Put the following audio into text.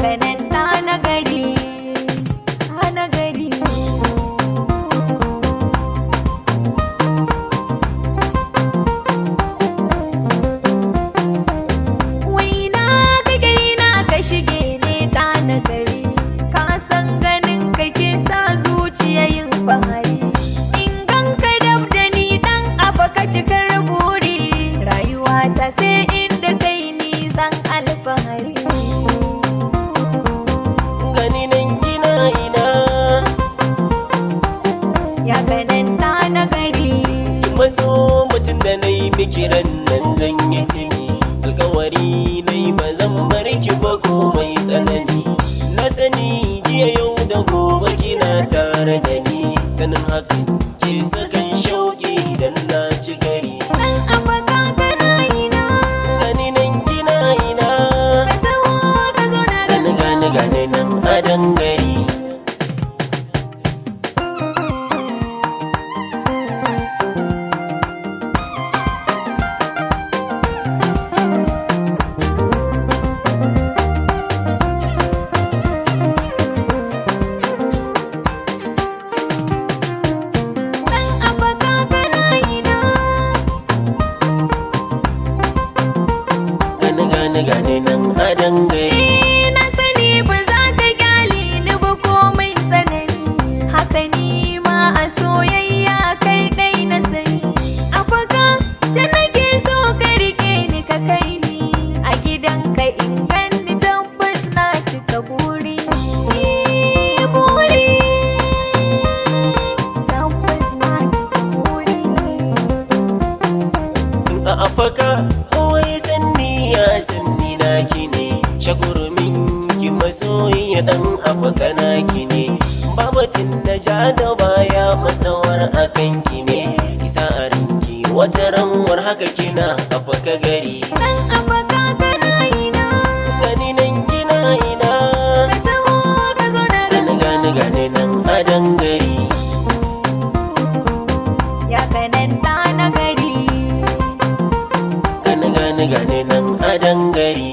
kanan ta na gari, ta na gari. Wai na ka gari na ka shige ne ta na gari, ka san ganin kake sa zuciya yin fahari. In ganka dab da ni dan Afaka cikar buri, rayuwa ta sai inda kai ni zan alfahari. Gani nan kina ina, ya ganin ta na gari. ki maso mutum da na yi miki ran nan zan yi tuni. Alkawari na yi ba zan bar ki ba komai tsanani. Na sani jiya yau da gobe kina tare da ni, sanin hakan ke sakan shauƙi idan na ci gari. Dan Afaka kana ina, Gani nan kina ina, ka taho ka zo na gani gani gani nan a dangare. Dan Afaka kana ina, Gani gani gani nan a dangare. na sani ba za ka kyale ni ba komai tsanani. Haka ni ma a soyayya kai dai na sani. Afaka ta nake so ka rike ni ka kai ni a gidanka in ganni tabbas na cika buri. Buri tabbas na cika buri. A Afaka kawai sanni ya sanni naki ne, shakurumin ki masoyi ya dan Afaka naki ne. Babatin da ja da baya matsawar akan ki ne, isa a ranki wata ranwar haka kina Afaka gari. Dan Afaka kana ina, Gani nan kina ina, ka taho ka zo na gani gani gani nan a dangare. ya kanan ta na gari. Gani gani gani nan a dangare.